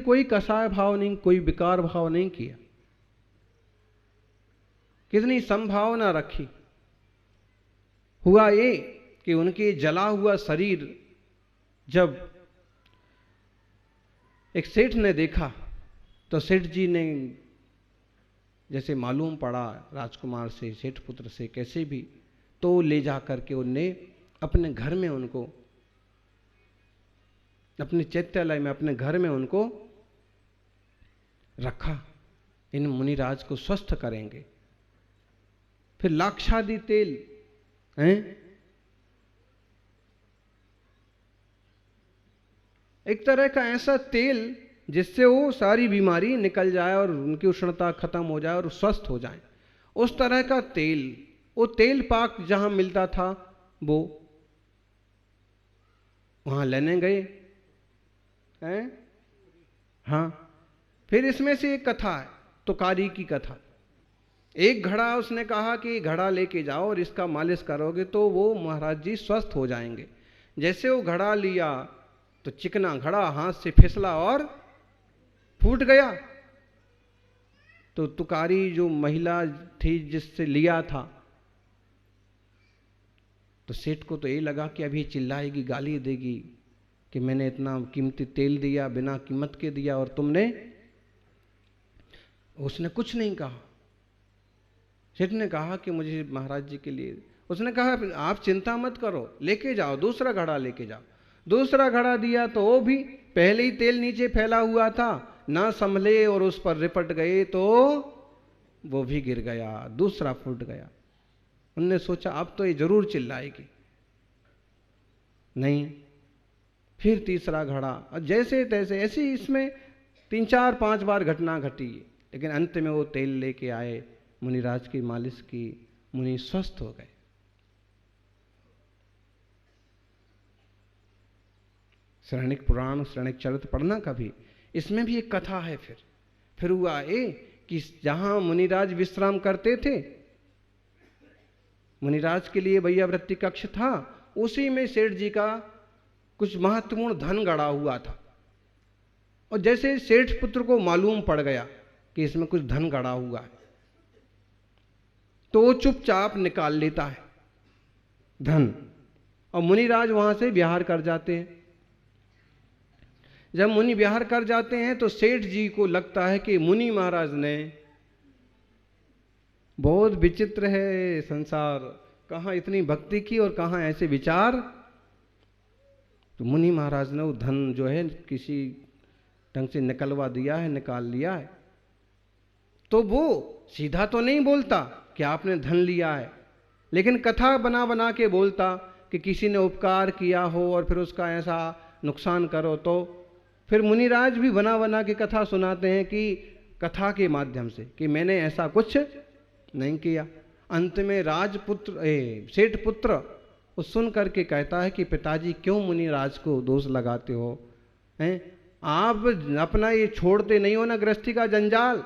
कोई कसाय भाव नहीं, कोई विकार भाव नहीं किया, कितनी संभावना रखी। हुआ ये कि उनके जला हुआ शरीर जब एक सेठ ने देखा तो सेठ जी ने जैसे मालूम पड़ा राजकुमार से, सेठ पुत्र से, कैसे भी तो ले जा करके उनने अपने घर में उनको, अपने चैत्यालय में, अपने घर में उनको रखा। इन मुनिराज को स्वस्थ करेंगे। फिर लाक्षादि तेल हैं, एक तरह का ऐसा तेल जिससे वो सारी बीमारी निकल जाए और उनकी उष्णता खत्म हो जाए और स्वस्थ हो जाए, उस तरह का तेल, वो तेल पाक जहां मिलता था वो वहां लेने गए हैं। हाँ, फिर इसमें से एक कथा है, तुकारी की कथा। एक घड़ा उसने कहा कि घड़ा लेके जाओ और इसका मालिश करोगे तो वो महाराज जी स्वस्थ हो जाएंगे। जैसे वो घड़ा लिया तो चिकना घड़ा हाथ से फिसला और फूट गया। तो तुकारी जो महिला थी जिससे लिया था, तो सेठ को तो ये लगा कि अभी चिल्लाएगी, गाली देगी कि मैंने इतना कीमती तेल दिया, बिना कीमत के दिया और तुमने। उसने कुछ नहीं कहा। सेठ ने कहा कि मुझे महाराज जी के लिए, उसने कहा आप चिंता मत करो, लेके जाओ, दूसरा घड़ा लेके जाओ। दूसरा घड़ा दिया तो वो भी पहले ही तेल नीचे फैला हुआ था, ना संभले और उस पर रिपट गए तो वो भी गिर गया, दूसरा फूट गया। उनने सोचा अब तो ये जरूर चिल्लाएगी, नहीं। फिर तीसरा घड़ा, और जैसे तैसे ऐसी इसमें 3-4-5 बार घटना घटी, लेकिन अंत में वो तेल लेके आए, मुनिराज की मालिश की, मुनि स्वस्थ हो गए। शरणिक पुराण, शरणिक चरित्र पढ़ना कभी, इसमें भी एक कथा है। फिर हुआ ये कि जहां मुनिराज विश्राम करते थे, मुनिराज के लिए वैयावृत्ति कक्ष था, उसी में सेठ जी का कुछ महत्वपूर्ण धन गड़ा हुआ था। और जैसे सेठ पुत्र को मालूम पड़ गया कि इसमें कुछ धन गड़ा हुआ है, तो वो चुपचाप निकाल लेता है धन, और मुनिराज वहां से विहार कर जाते हैं। जब मुनि विहार कर जाते हैं तो सेठ जी को लगता है कि मुनि महाराज ने, बहुत विचित्र है संसार, कहाँ इतनी भक्ति की और कहाँ ऐसे विचार। तो मुनि महाराज ने वो धन जो है किसी ढंग से निकलवा दिया है, निकाल लिया है। तो वो सीधा तो नहीं बोलता कि आपने धन लिया है, लेकिन कथा बना बना के बोलता कि किसी ने उपकार किया हो और फिर उसका ऐसा नुकसान करो। तो फिर मुनिराज भी बना बना के कथा सुनाते हैं कि कथा के माध्यम से कि मैंने ऐसा कुछ नहीं किया। अंत में राजपुत्र, सेठ पुत्र वो सुन करके कहता है कि पिताजी क्यों मुनिराज को दोष लगाते हो, हैं? आप अपना ये छोड़ते नहीं हो ना गृहस्थी का जंजाल,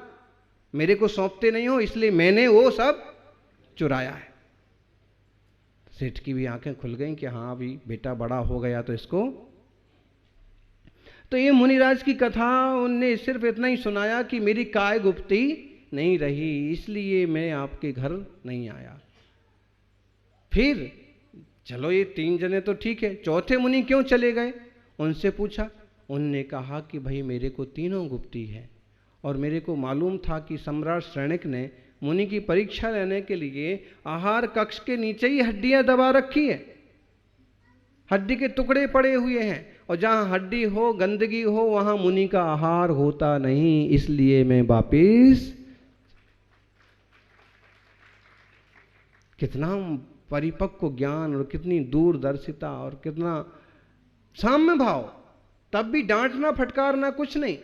मेरे को सौंपते नहीं हो, इसलिए मैंने वो सब चुराया है। सेठ की भी आंखें खुल गई कि हाँ अभी बेटा बड़ा हो गया तो इसको। तो ये मुनिराज की कथा उनने सिर्फ इतना ही सुनाया कि मेरी काय गुप्ती नहीं रही, इसलिए मैं आपके घर नहीं आया। फिर चलो ये 3 जने तो ठीक है, चौथे मुनि क्यों चले गए, उनसे पूछा। उनने कहा कि भाई मेरे को तीनों गुप्ती है, और मेरे को मालूम था कि सम्राट शरणिक ने मुनि की परीक्षा लेने के लिए आहार कक्ष के नीचे ही हड्डियां दबा रखी है, हड्डी के टुकड़े पड़े हुए हैं, और जहां हड्डी हो, गंदगी हो, वहां मुनि का आहार होता नहीं, इसलिए मैं वापिस। कितना परिपक्व ज्ञान और कितनी दूरदर्शिता और कितना साम्य भाव, तब भी डांटना फटकारना कुछ नहीं।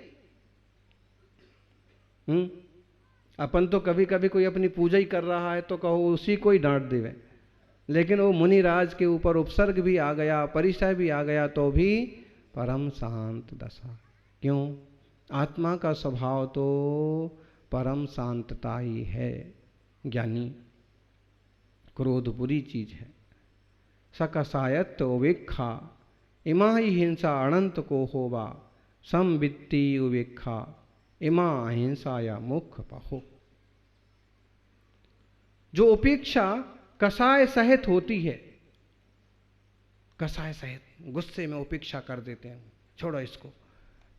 अपन तो कभी कभी कोई अपनी पूजा ही कर रहा है तो कहो उसी को ही डांट देवे, लेकिन वो मुनिराज के ऊपर उपसर्ग भी आ गया, परिचय भी आ गया, तो भी परम शांत दशा। क्यों? आत्मा का स्वभाव तो परम शांतता ही है। ज्ञानी, क्रोध बुरी चीज है। सकसायत उपेक्षा इमा ही हिंसा अनंत को होवा, संवित्ति उपेक्षा इमा अहिंसाया मोक्ष पाहो। जो उपेक्षा कसाय सहित होती है, कसाय सहित, गुस्से में उपेक्षा कर देते हैं, छोड़ो इसको,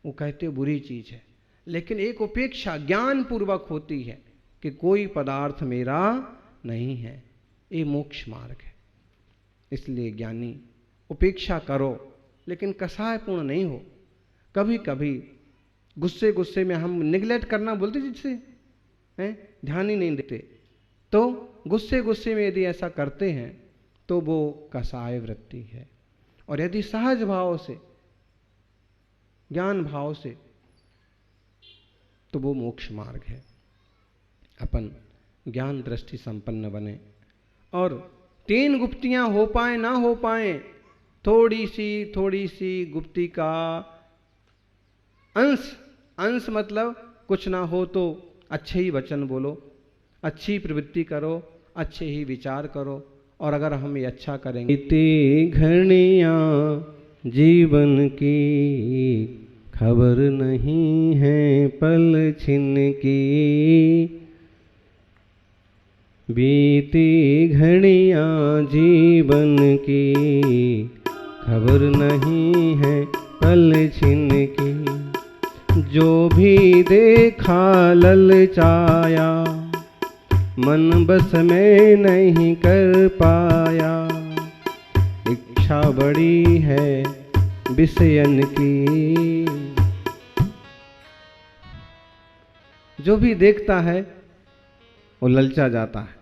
वो कहते बुरी चीज है। लेकिन एक उपेक्षा ज्ञान पूर्वक होती है कि कोई पदार्थ मेरा नहीं है, ये मोक्ष मार्ग है। इसलिए ज्ञानी उपेक्षा करो, लेकिन कसायपूर्ण नहीं हो। कभी कभी गुस्से गुस्से में हम निगलेक्ट करना बोलते जिससे हैं, ध्यान ही नहीं देते, तो गुस्से गुस्से में यदि ऐसा करते हैं तो वो कसाय वृत्ति है। और यदि सहज भाव से, ज्ञान भाव से, तो वो मोक्ष मार्ग है। अपन ज्ञान दृष्टि संपन्न बने और 3 गुप्तियां हो पाए ना हो पाए, थोड़ी सी गुप्ती का अंश मतलब कुछ ना हो तो अच्छे ही वचन बोलो, अच्छी प्रवृत्ति करो, अच्छे ही विचार करो। और अगर हम ये अच्छा करेंगे, इतनी घड़ियां जीवन की खबर नहीं है पल छिन की, बीती घड़ियां जीवन की खबर नहीं है पल छिन की, जो भी देखा ललचाया मन बस में नहीं कर पाया, इच्छा बड़ी है विषयन की। जो भी देखता है वो ललचा जाता है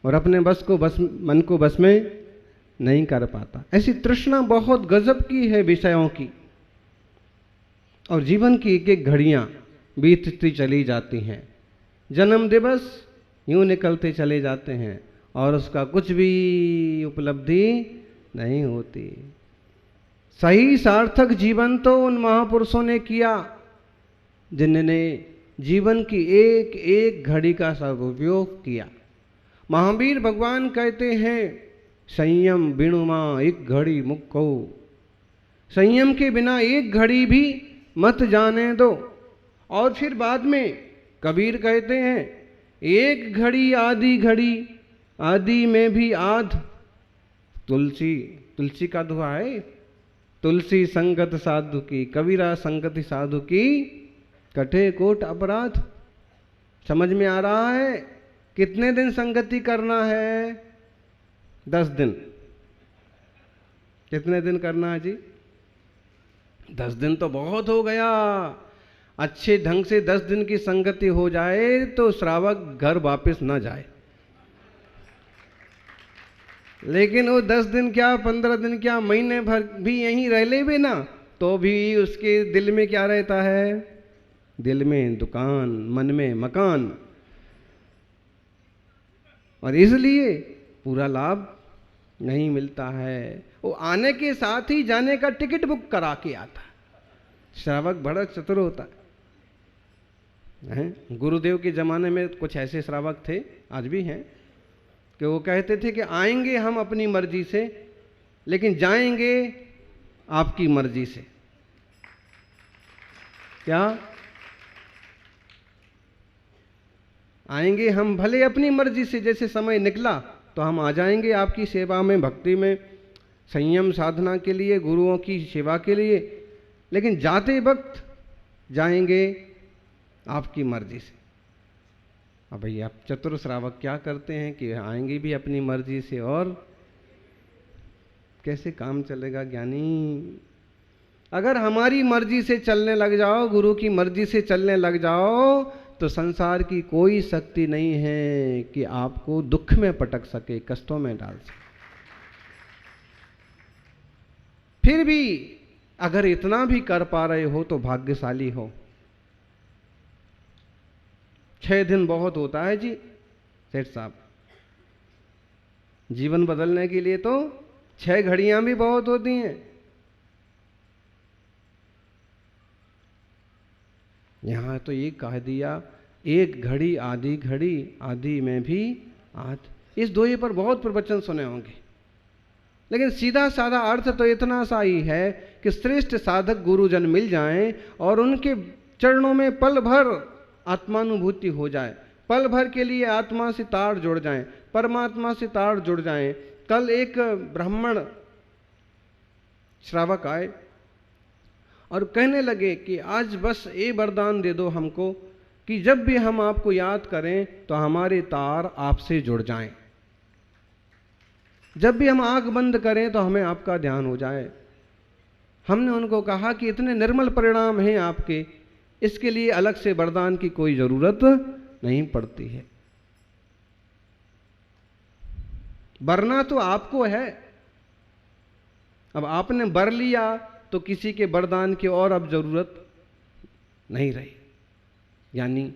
और अपने मन को बस में नहीं कर पाता। ऐसी तृष्णा बहुत गजब की है विषयों की, और जीवन की एक एक घड़ियां बीतती चली जाती हैं। जन्म दिवस यूं निकलते चले जाते हैं और उसका कुछ भी उपलब्धि नहीं होती। सही सार्थक जीवन तो उन महापुरुषों ने किया जिन्होंने जीवन की एक एक घड़ी का सदुपयोग किया। महावीर भगवान कहते हैं, संयम बिनुमा एक घड़ी मुक्को, संयम के बिना एक घड़ी भी मत जाने दो। और फिर बाद में कबीर कहते हैं, एक घड़ी आधी घड़ी, आधी में भी आध। तुलसी का दुआ है, तुलसी संगत साधु की, कबीरा संगति साधु की कटे कोट अपराध। समझ में आ रहा है? कितने दिन संगति करना है? 10 दिन। कितने दिन करना है जी? 10 दिन तो बहुत हो गया। अच्छे ढंग से 10 दिन की संगति हो जाए तो श्रावक घर वापस ना जाए। लेकिन वो 10 दिन क्या, 15 दिन क्या, महीने भर भी यहीं रह ले भी ना, तो भी उसके दिल में क्या रहता है? दिल में दुकान, मन में मकान। और इसलिए पूरा लाभ नहीं मिलता है। वो आने के साथ ही जाने का टिकट बुक करा के आता। श्रावक बड़ा चतुर होता है। गुरुदेव के जमाने में कुछ ऐसे श्रावक थे, आज भी हैं, कि वो कहते थे कि आएंगे हम अपनी मर्जी से, लेकिन जाएंगे आपकी मर्जी से। क्या? आएंगे हम भले अपनी मर्जी से, जैसे समय निकला तो हम आ जाएंगे आपकी सेवा में, भक्ति में, संयम साधना के लिए, गुरुओं की सेवा के लिए, लेकिन जाते वक्त जाएंगे आपकी मर्जी से। अब भैया आप चतुर श्रावक क्या करते हैं कि आएंगे भी अपनी मर्जी से, और कैसे काम चलेगा ज्ञानी? अगर हमारी मर्जी से चलने लग जाओ, गुरु की मर्जी से चलने लग जाओ, तो संसार की कोई शक्ति नहीं है कि आपको दुख में पटक सके, कष्टों में डाल सके। फिर भी अगर इतना भी कर पा रहे हो तो भाग्यशाली हो। 6 दिन बहुत होता है जी सेठ साहब, जीवन बदलने के लिए तो 6 घड़ियां भी बहुत होती हैं। यहां तो ये कह दिया, एक घड़ी आधी घड़ी, आधी में भी आध। इस दोहे पर बहुत प्रवचन सुने होंगे, लेकिन सीधा साधा अर्थ तो इतना सा ही है कि श्रेष्ठ साधक गुरुजन मिल जाएं और उनके चरणों में पल भर आत्मानुभूति हो जाए, पल भर के लिए आत्मा से तार जुड़ जाएं, परमात्मा से तार जुड़ जाएं। कल एक ब्राह्मण श्रावक आए और कहने लगे कि आज बस ये वरदान दे दो हमको कि जब भी हम आपको याद करें तो हमारे तार आपसे जुड़ जाएं, जब भी हम आंख बंद करें तो हमें आपका ध्यान हो जाए। हमने उनको कहा कि इतने निर्मल परिणाम हैं आपके, इसके लिए अलग से वरदान की कोई जरूरत नहीं पड़ती है। वरना तो आपको है, अब आपने वर लिया तो किसी के वरदान की और अब जरूरत नहीं रही। यानी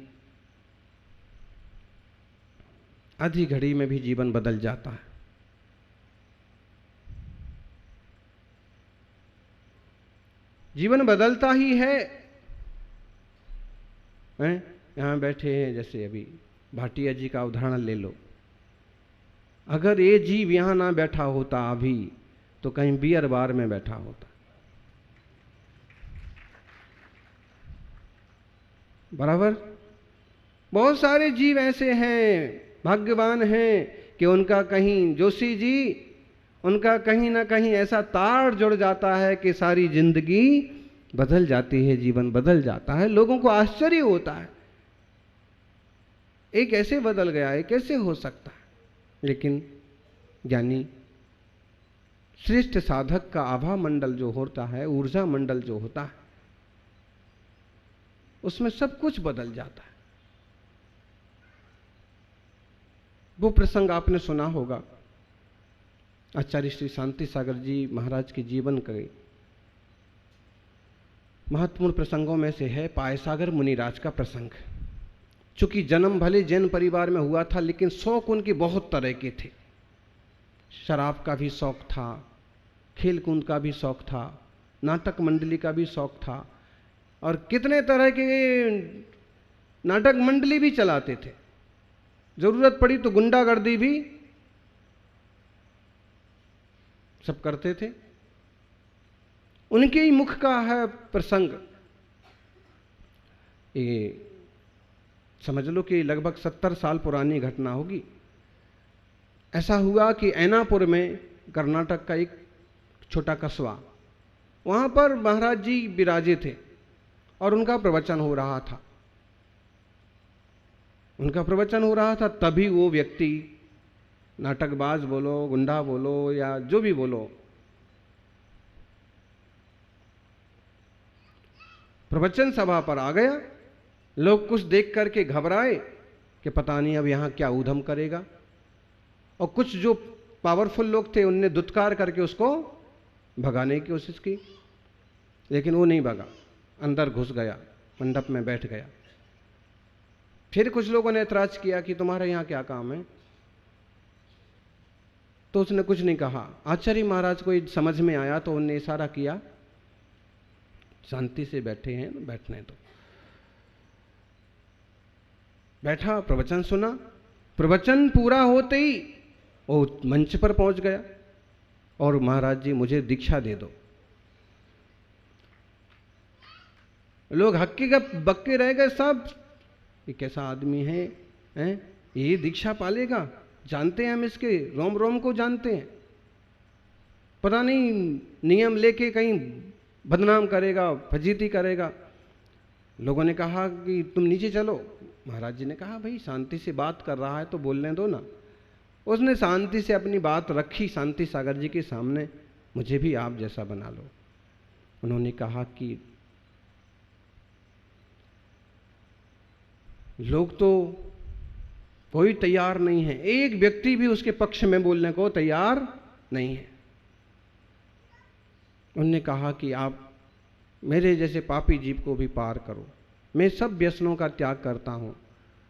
आधी घड़ी में भी जीवन बदल जाता है। जीवन बदलता ही है। यहां बैठे हैं, जैसे अभी भाटिया जी का उदाहरण ले लो। अगर ये जीव यहां ना बैठा होता अभी तो कहीं बियर बार में बैठा होता। बराबर। बहुत सारे जीव ऐसे हैं, भाग्यवान हैं कि उनका कहीं जोशी जी, उनका कहीं ना कहीं ऐसा तार जुड़ जाता है कि सारी जिंदगी बदल जाती है, जीवन बदल जाता है। लोगों को आश्चर्य होता है, एक ऐसे बदल गया है, कैसे हो सकता है। लेकिन ज्ञानी श्रेष्ठ साधक का आभा मंडल जो होता है, ऊर्जा मंडल जो होता है, उसमें सब कुछ बदल जाता है। वो प्रसंग आपने सुना होगा, आचार्य श्री शांति सागर जी महाराज के जीवन के महत्वपूर्ण प्रसंगों में से है पायसागर मुनिराज का प्रसंग। चूंकि जन्म भले जैन परिवार में हुआ था, लेकिन शौक उनके बहुत तरह के थे। शराब का भी शौक था, खेल कूद का भी शौक था, नाटक मंडली का भी शौक था, और कितने तरह के नाटक मंडली भी चलाते थे। जरूरत पड़ी तो गुंडागर्दी भी सब करते थे। उनके ही मुख का है प्रसंग। ये समझ लो कि लगभग 70 साल पुरानी घटना होगी। ऐसा हुआ कि ऐनापुर में, कर्नाटक का एक छोटा कस्बा, वहां पर महाराज जी विराजे थे और उनका प्रवचन हो रहा था। उनका प्रवचन हो रहा था, तभी वो व्यक्ति, नाटकबाज बोलो, गुंडा बोलो या जो भी बोलो, प्रवचन सभा पर आ गया। लोग कुछ देख करके घबराए कि पता नहीं अब यहां क्या ऊधम करेगा, और कुछ जो पावरफुल लोग थे उनने दुत्कार करके उसको भगाने की कोशिश की, लेकिन वो नहीं भगा, अंदर घुस गया, मंडप में बैठ गया। फिर कुछ लोगों ने ऐतराज किया कि तुम्हारे यहां क्या काम है, तो उसने कुछ नहीं कहा। आचार्य महाराज को समझ में आया तो उन्होंने इशारा किया, शांति से बैठे हैं, बैठने दो। बैठा, प्रवचन सुना। प्रवचन पूरा होते ही वो मंच पर पहुंच गया और महाराज जी मुझे दीक्षा दे दो। लोग हक्के बक्के रह गए सब, ये कैसा आदमी है, ये दीक्षा पालेगा, जानते हैं हम इसके रोम रोम को जानते हैं, पता नहीं नियम लेके कहीं बदनाम करेगा, फजीती करेगा। लोगों ने कहा कि तुम नीचे चलो। महाराज जी ने कहा भाई शांति से बात कर रहा है तो बोलने दो ना। उसने शांति से अपनी बात रखी शांति सागर जी के सामने, मुझे भी आप जैसा बना लो। उन्होंने कहा कि लोग तो कोई तैयार नहीं है, एक व्यक्ति भी उसके पक्ष में बोलने को तैयार नहीं है। उन्होंने कहा कि आप मेरे जैसे पापी जीव को भी पार करो, मैं सब व्यसनों का त्याग करता हूँ,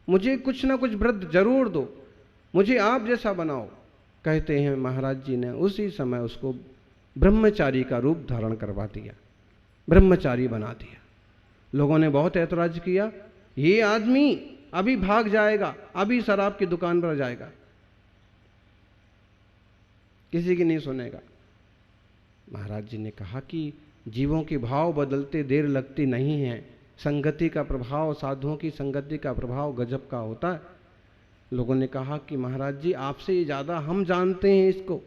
मुझे कुछ ना कुछ व्रत जरूर दो, मुझे आप जैसा बनाओ। कहते हैं महाराज जी ने उसी समय उसको ब्रह्मचारी का रूप धारण करवा दिया, ब्रह्मचारी बना दिया। लोगों ने बहुत ऐतराज किया, ये आदमी अभी भाग जाएगा, अभी शराब की दुकान पर जाएगा, किसी की नहीं सुनेगा। महाराज जी ने कहा कि जीवों के भाव बदलते देर लगती नहीं है। संगति का प्रभाव, साधुओं की संगति का प्रभाव गजब का होता है। लोगों ने कहा कि महाराज जी आपसे ज़्यादा हम जानते हैं इसको।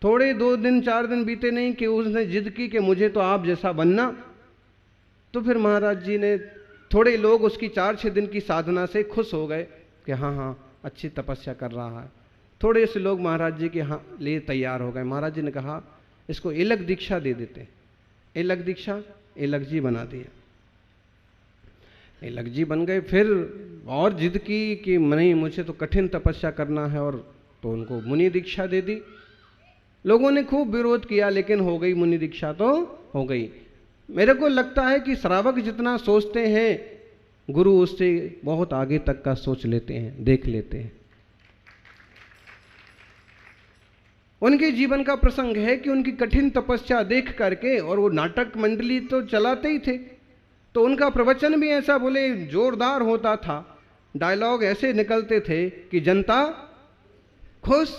थोड़े 2 दिन 4 दिन बीते नहीं कि उसने जिद की कि मुझे तो आप जैसा बनना। तो फिर महाराज जी ने, थोड़े लोग उसकी 4-6 दिन की साधना से खुश हो गए कि हाँ हाँ अच्छी तपस्या कर रहा है। थोड़े से लोग महाराज जी के लिए तैयार हो गए। महाराज जी ने कहा इसको इलक दीक्षा दे देते हैं। इलक दीक्षा, इलक जी बना दिया। इलक जी बन गए। फिर और जिद की कि नहीं मुझे तो कठिन तपस्या करना है, और तो उनको मुनि दीक्षा दे दी। लोगों ने खूब विरोध किया लेकिन हो गई मुनि दीक्षा, तो हो गई। मेरे को लगता है कि श्रावक जितना सोचते हैं गुरु उससे बहुत आगे तक का सोच लेते हैं, देख लेते हैं। उनके जीवन का प्रसंग है कि उनकी कठिन तपस्या देख करके, और वो नाटक मंडली तो चलाते ही थे, तो उनका प्रवचन भी ऐसा बोले जोरदार होता था, डायलॉग ऐसे निकलते थे कि जनता खुश।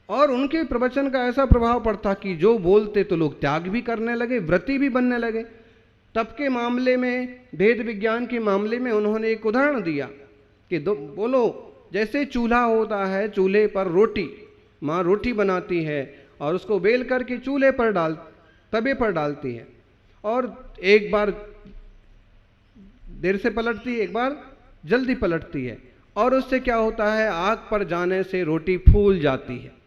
और उनके प्रवचन का ऐसा प्रभाव पड़ता कि जो बोलते तो लोग त्याग भी करने लगे, व्रती भी बनने लगे। तप के मामले में, वेद विज्ञान के मामले में उन्होंने एक उदाहरण दिया कि बोलो जैसे चूल्हा होता है, चूल्हे पर रोटी, माँ रोटी बनाती है और उसको बेल करके चूल्हे पर तवे पर डालती है, और एक बार देर से पलटती है, एक बार जल्दी पलटती है, और उससे क्या होता है, आग पर जाने से रोटी फूल जाती है।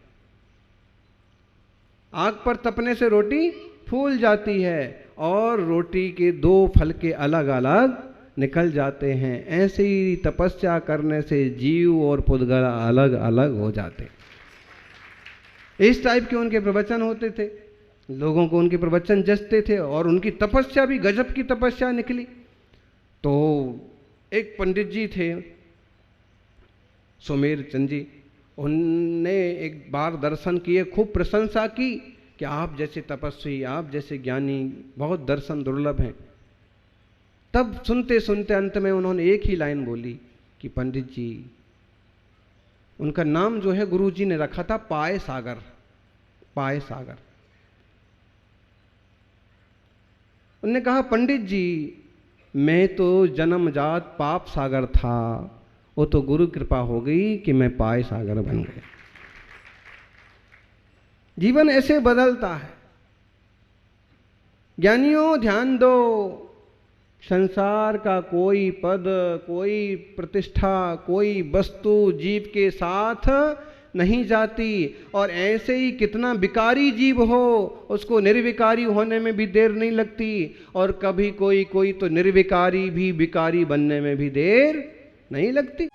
आग पर तपने से रोटी फूल जाती है और रोटी के 2 फलके अलग अलग निकल जाते हैं। ऐसे ही तपस्या करने से जीव और पुद्गल अलग अलग हो जाते। इस टाइप के उनके प्रवचन होते थे, लोगों को उनके प्रवचन जचते थे, और उनकी तपस्या भी गजब की तपस्या निकली। तो एक पंडित जी थे, सुमेर चंद जी, उनने एक बार दर्शन किए, खूब प्रशंसा की कि आप जैसे तपस्वी, आप जैसे ज्ञानी बहुत दर्शन दुर्लभ हैं। तब सुनते सुनते अंत में उन्होंने एक ही लाइन बोली कि पंडित जी, उनका नाम जो है गुरु जी ने रखा था पाय सागर, पाय सागर। उन्होंने कहा पंडित जी मैं तो जन्मजात पाप सागर था, वो तो गुरु कृपा हो गई कि मैं पाय सागर बन गया। जीवन ऐसे बदलता है। ज्ञानियों ध्यान दो, संसार का कोई पद, कोई प्रतिष्ठा, कोई वस्तु जीव के साथ नहीं जाती, और ऐसे ही कितना विकारी जीव हो उसको निर्विकारी होने में भी देर नहीं लगती, और कभी कोई तो निर्विकारी भी विकारी बनने में भी देर नहीं लगती।